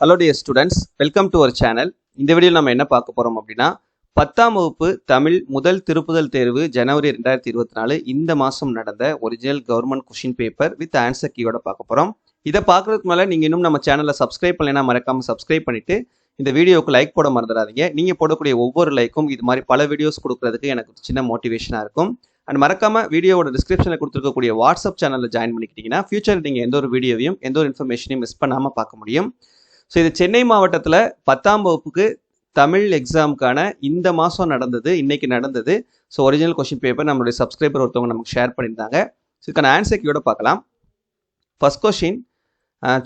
Hello dear students, welcome to our channel. இந்த வீடியோல நம்ம என்ன பார்க்க போறோம் அப்படினா 10ஆம் வகுப்பு தமிழ் முதல் திருப்புதல் தேர்வு ஜனவரி 2024 இந்த மாசம் நடந்த original government question paper with answer கீயோட பார்க்க போறோம். இத பார்க்கிறதுக்கு முன்னால நீங்க இன்னும் நம்ம சேனலை சப்ஸ்கிரைப் பண்ணலைனா மறக்காம சப்ஸ்கிரைப் பண்ணிட்டு இந்த வீடியோக்கு லைக் போட மறந்துடாதீங்க. நீங்க போடக்கூடிய ஒவ்வொரு லைக்கும் இது மாதிரி பல வீடியோஸ் கொடுக்கிறதுக்கு எனக்கு சின்ன மோட்டிவேஷனா இருக்கும். அண்ட் மறக்காம வீடியோவோட டிஸ்கிரிப்ஷன்ல கொடுத்திருக்கக்கூடிய வாட்ஸ்அப் சேனல்ல ஜாயின் பண்ணிக்கிட்டீங்கன்னா ஃபியூச்சர் நீங்க எந்த ஒரு வீடியோவையும் எந்த ஒரு இன்ஃபர்மேஷனையும் மிஸ் பண்ணாம பார்க்க முடியும். ஸோ இது சென்னை மாவட்டத்தில் 10ஆம் வகுப்புக்கு தமிழ் எக்ஸாமுக்கான இந்த மாதம் நடந்தது, இன்னைக்கு நடந்தது. ஸோ ஒரிஜினல் கொஸ்டின் பேப்பர் நம்மளுடைய சப்ஸ்கிரைபர் ஒருத்தவங்க நமக்கு ஷேர் பண்ணியிருந்தாங்க. ஸோ இதுக்கான ஆன்சர் கீயோட பார்க்கலாம். ஃபர்ஸ்ட் கொஸ்டின்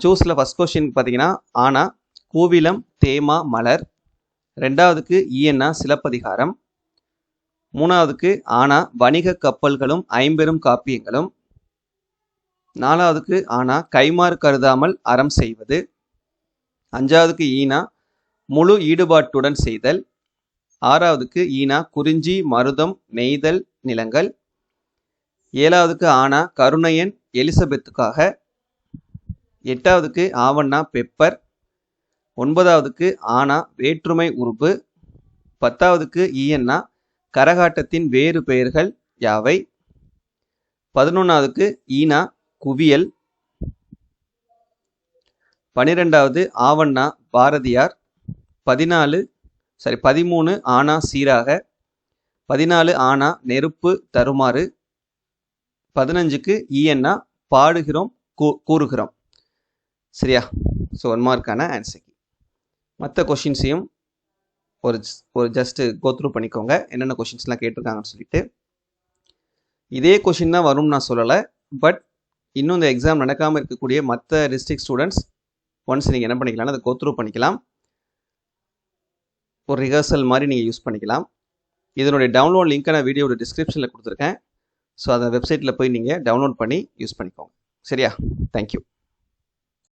சூஸில் ஃபர்ஸ்ட் கொஸ்டின் பார்த்தீங்கன்னா ஆனா கோவிலம் தேமா மலர், ரெண்டாவதுக்கு ஈயன்னா சிலப்பதிகாரம், மூணாவதுக்கு ஆனா வணிக கப்பல்களும் ஐம்பெரும் காப்பியங்களும், நாலாவதுக்கு ஆனா கைமாறு கருதாமல் அறம் செய்வது, அஞ்சாவதுக்கு ஈனா முழு ஈடுபாட்டுடன் செய்தல், ஆறாவதுக்கு ஈனா குறிஞ்சி மருதம் நெய்தல் நிலங்கள், ஏழாவதுக்கு ஆனா கருணையன் எலிசபெத்துக்காக, எட்டாவதுக்கு ஆவண்ணா பெப்பர், ஒன்பதாவதுக்கு ஆனா வேற்றுமை உறுப்பு, பத்தாவதுக்கு ஈயன்னா கரகாட்டத்தின் வேறு பெயர்கள் யாவை, 11ஆவதுக்கு ஈனா குவியல், 12வது ஆவண்ணா பாரதியார், 13 ஆனா சீராக, 14 ஆனா நெருப்பு தருமாறு, 15க்கு ஈயன்னா பாடுகிறோம் கூறுகிறோம். சரியா? ஸோ 1 மார்க்கான ஆன்சர். மற்ற கொஷின்ஸையும் ஒரு ஜஸ்ட் கோத்ரூ பண்ணிக்கோங்க, என்னென்ன கொஷின்ஸ்லாம் கேட்டிருக்காங்கன்னு சொல்லிட்டு. இதே கொஷின் தான் வரும்னு நான் சொல்லலை, பட் இன்னும் இந்த எக்ஸாம் நடக்காமல் இருக்கக்கூடிய மற்ற டிஸ்ட்ரிக்ட் ஸ்டூடெண்ட்ஸ் ஒன்ஸ் நீங்கள் என்ன பண்ணிக்கலாம்னா அதை கோத்ரூ பண்ணிக்கலாம், ஒரு ரிஹர்சல் மாதிரி நீங்கள் யூஸ் பண்ணிக்கலாம். இதனுடைய டவுன்லோட் லிங்க்கை நான் வீடியோட டிஸ்கிரிப்ஷனில் கொடுத்துருக்கேன். ஸோ அந்த வெப்சைட்டில் போய் நீங்கள் டவுன்லோட் பண்ணி யூஸ் பண்ணிக்கோங்க. சரியா? தேங்க்யூ.